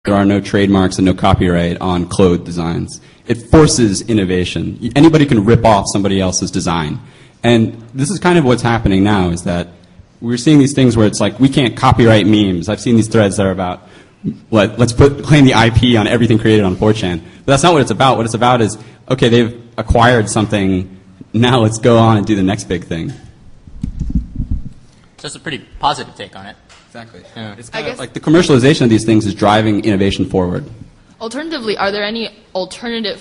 there are no trademarks and no copyright on clothes designs. It forces innovation. Anybody can rip off somebody else's design. And this is kind of what's happening now, is that we're seeing these things where it's like, we can't copyright memes. I've seen these threads that are about, let's claim the IP on everything created on 4chan. But that's not what it's about. What it's about is, okay, they've acquired something, now let's go on and do the next big thing. So it's a pretty positive take on it. Exactly. Yeah. It's kind of like the commercialization of these things is driving innovation forward. Alternatively, are there any alternate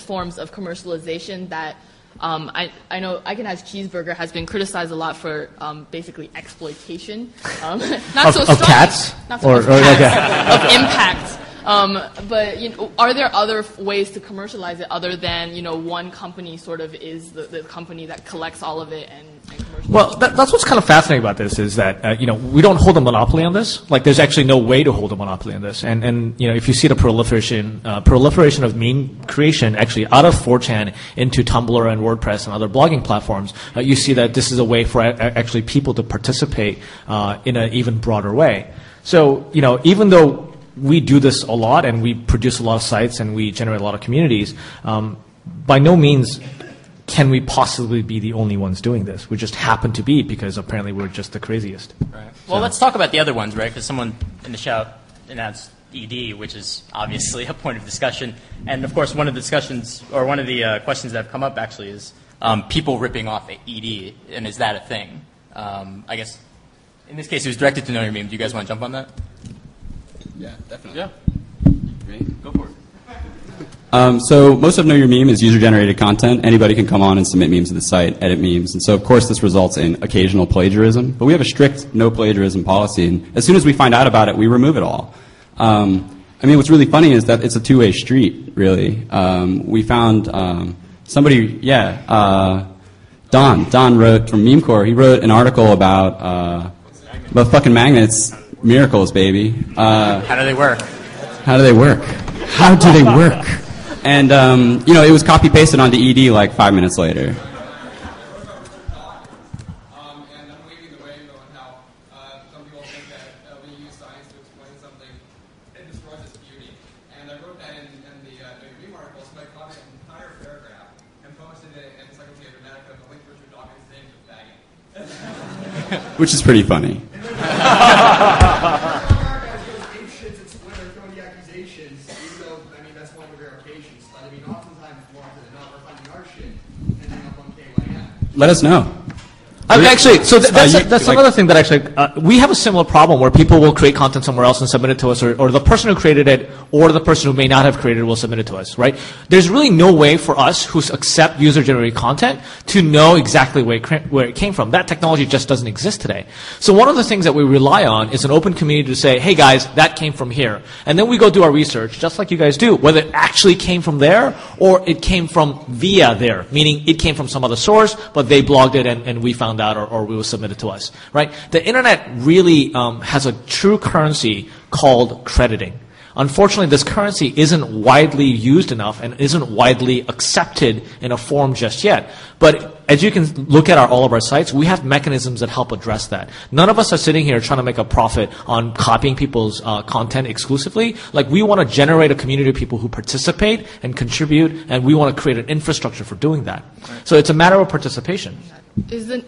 forms of commercialization that I know Iconized Cheeseburger has been criticized a lot for basically exploitation, not so strong, of cats, not so much cats, of impact. But are there other ways to commercialize it other than one company sort of is the company that collects all of it and commercializes? Well, that's what's kind of fascinating about this is that we don't hold a monopoly on this. Like, there's actually no way to hold a monopoly on this. And if you see the proliferation of meme creation actually out of 4chan into Tumblr and WordPress and other blogging platforms, you see that this is a way for actually people to participate in an even broader way. So even though we do this a lot, and we produce a lot of sites, and we generate a lot of communities. By no means can we possibly be the only ones doing this. We just happen to be, because apparently we're just the craziest. Right. Well, let's talk about the other ones, right? Because someone in the shout announced ED, which is obviously a point of discussion. And, of course, one of the discussions, or one of the questions that have come up, actually, is people ripping off ED, and is that a thing? I guess, in this case, it was directed to Know Your Meme. Do you guys want to jump on that? Yeah, definitely. Yeah. Ready? Go for it. So most of Know Your Meme is user-generated content. Anybody can come on and submit memes to the site, edit memes. And so, of course, this results in occasional plagiarism. But we have a strict no plagiarism policy. And as soon as we find out about it, we remove it all. What's really funny is that it's a two-way street, really. We found somebody, Don wrote from MemeCore. He wrote an article about fucking magnets. Miracles, baby. How do they work? How do they work? How do they work? And, it was copy-pasted onto ED like 5 minutes later. And I'm waving the rainbow on how some people think that when you use science to explain something, it destroys its beauty. And I wrote that in the Know Your Meme article, so I copied an entire paragraph and posted it in Encyclopedia Dramatica, the link to Richard Dawkins' name to bagging. Which is pretty funny. Let us know. Actually, so that's another thing that actually, we have a similar problem where people will create content somewhere else and submit it to us, or the person who created it, or the person who may not have created it will submit it to us, right? There's really no way for us who accept user-generated content to know exactly where it came from. That technology just doesn't exist today. So one of the things that we rely on is an open community to say, hey guys, that came from here. And then we go do our research, just like you guys do, whether it actually came from there, or it came from via there, meaning it came from some other source, but they blogged it and we found out, or we will submit it to us, right? The internet really has a true currency called crediting. Unfortunately, this currency isn't widely used enough and isn't widely accepted in a form just yet. But as you can look at all of our sites, we have mechanisms that help address that. None of us are sitting here trying to make a profit on copying people's content exclusively. Like, we want to generate a community of people who participate and contribute, and we want to create an infrastructure for doing that. Right. So it's a matter of participation.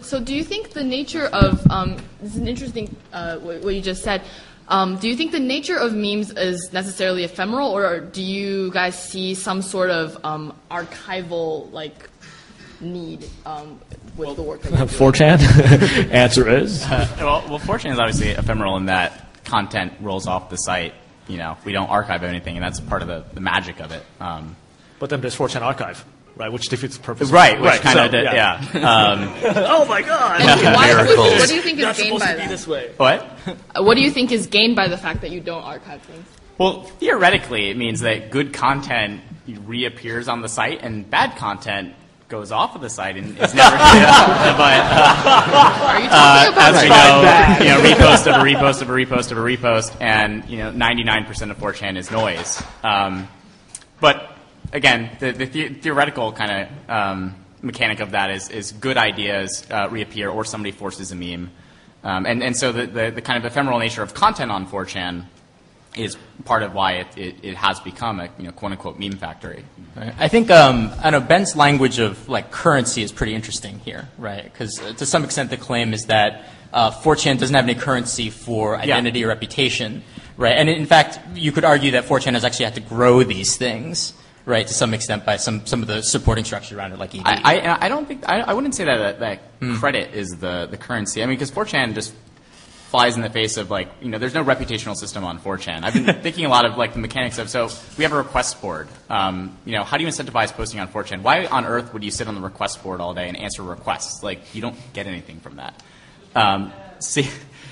So do you think the nature of, this is an interesting, what you just said, do you think the nature of memes is necessarily ephemeral, or do you guys see some sort of archival need with the work that you're doing? 4chan? Answer is? Well, 4chan is obviously ephemeral in that content rolls off the site. We don't archive anything, and that's part of the magic of it. But then there's 4chan archive. Right, which defeats the purpose. Right, which kind of, yeah. Oh my God! What do you think is gained by that? This way. What? What do you think is gained by the fact that you don't archive things? Well, theoretically, it means that good content reappears on the site, and bad content goes off of the site and is never. But are you talking about as we know, repost of a repost of a repost of a repost, and 99% of 4chan is noise. But again, the theoretical kind of mechanic of that is good ideas reappear, or somebody forces a meme. And so the kind of ephemeral nature of content on 4chan is part of why it has become a quote unquote meme factory. Right. I think I know Ben's language of like currency is pretty interesting here, right? Because to some extent the claim is that 4chan doesn't have any currency for identity or reputation, right? And in fact, you could argue that 4chan has actually had to grow these things, right, to some extent by some of the supporting structure around it, like ED. I don't think I wouldn't say that credit is the currency. I mean, because 4chan just flies in the face of like, there's no reputational system on 4chan. I've been thinking a lot of like the mechanics of, so we have a request board. How do you incentivize posting on 4chan? Why on earth would you sit on the request board all day and answer requests? Like, you don't get anything from that.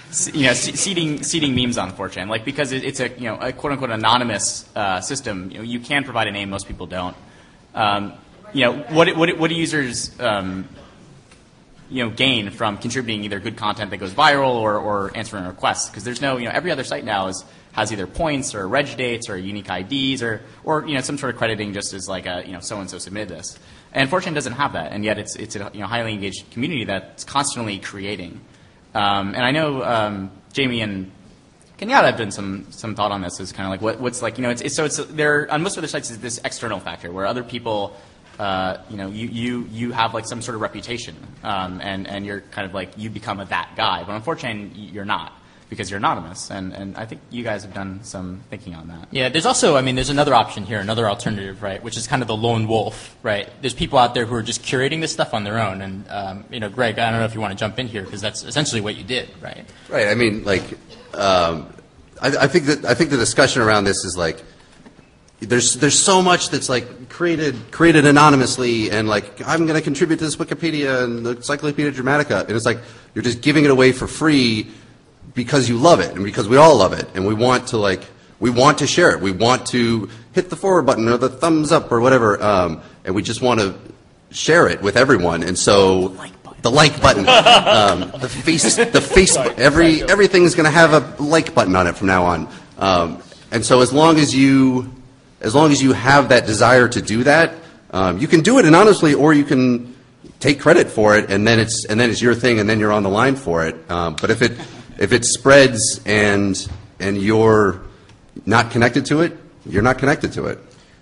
Seeding memes on 4chan, like, because it's a quote unquote anonymous system. You can provide a name, most people don't. What do users gain from contributing either good content that goes viral or answering requests? Because there's no, every other site now has either points or reg dates or unique IDs or some sort of crediting just as like a, so and so submitted this. And 4chan doesn't have that, and yet it's a highly engaged community that's constantly creating. And I know Jamie and Kenyatta have done some thought on this. Is kind of like what's like, it's there on most other sites is this external factor where other people. You have like some sort of reputation, and you're kind of like, you become that guy. But on 4chan, you're not, because you're anonymous. And I think you guys have done some thinking on that. Yeah, there's also, there's another option here, another alternative, right, which is kind of the lone wolf, right? There's people out there who are just curating this stuff on their own. And, Greg, I don't know if you want to jump in here, because that's essentially what you did, right? Right. I mean, like, I think the discussion around this is like, there's so much that's like created anonymously, and like, I'm going to contribute to this Wikipedia and the Encyclopedia Dramatica, and it's like you're just giving it away for free because you love it and because we all love it, and we want to share it. We want to hit the forward button or the thumbs up or whatever, and we just want to share it with everyone. And so the like button, the face, everything's going to have a like button on it from now on. And so as long as you have that desire to do that, you can do it anonymously, or you can take credit for it, and then it's your thing, and then you're on the line for it. But if it spreads and you're not connected to it, you're not connected to it.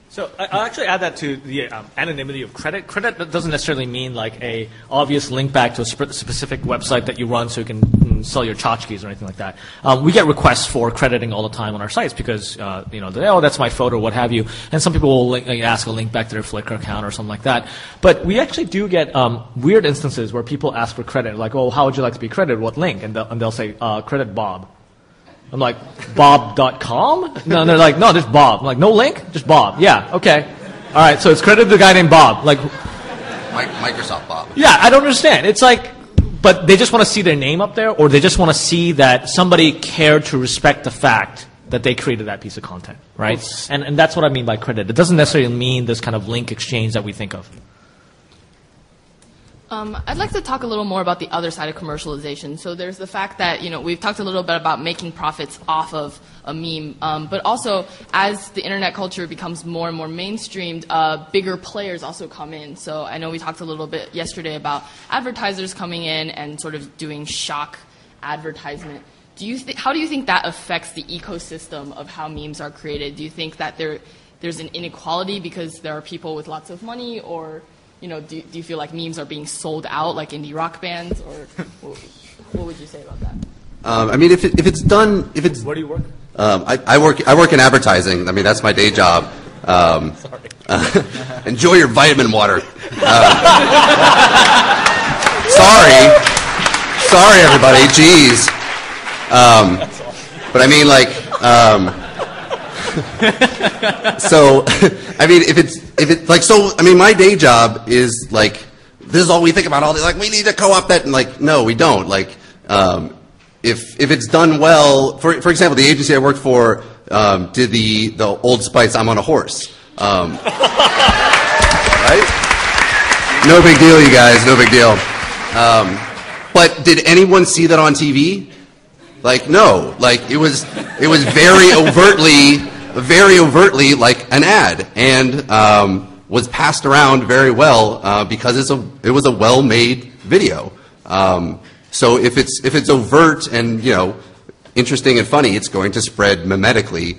So I'll actually add that to the anonymity of credit. Credit doesn't necessarily mean like a obvious link back to a specific website that you run so you can sell your tchotchkes or anything like that. We get requests for crediting all the time on our sites because, that's my photo, what have you. And some people will ask a link back to their Flickr account or something like that. But we actually do get weird instances where people ask for credit, like, oh, how would you like to be credited? What link? And they'll say, credit Bob. I'm like, Bob.com? No, and they're like, no, just Bob. I'm like, no link? Just Bob. Yeah, okay. All right, so it's credited to a guy named Bob. Like, Microsoft Bob. Yeah, I don't understand. It's like, but they just want to see their name up there, or they just want to see that somebody cared to respect the fact that they created that piece of content, right? And that's what I mean by credit. It doesn't necessarily mean this kind of link exchange that we think of. I'd like to talk a little more about the other side of commercialization. So there's the fact that, we've talked a little bit about making profits off of a meme, but also as the internet culture becomes more and more mainstreamed, bigger players also come in. So I know we talked a little bit yesterday about advertisers coming in and sort of doing shock advertisement. How do you think that affects the ecosystem of how memes are created? Do you think that there's an inequality because there are people with lots of money, or do you feel like memes are being sold out like indie rock bands, or what would you say about that? I mean, if it's done, Where do you work? I work in advertising. I mean, that's my day job. Sorry. Enjoy your vitamin water. Sorry, everybody. Jeez. But I mean, like, so, I mean, my day job is like, this is all we think about all day. Like, we need to co-opt that, and like, no, we don't. Like, if it's done well, for example, the agency I worked for did the Old Spice "I'm on a Horse," right? No big deal, you guys. No big deal. But did anyone see that on TV? Like, no. Like, it was very overtly like an ad, and was passed around very well because it was a well-made video. So if it's overt and interesting and funny, it's going to spread memetically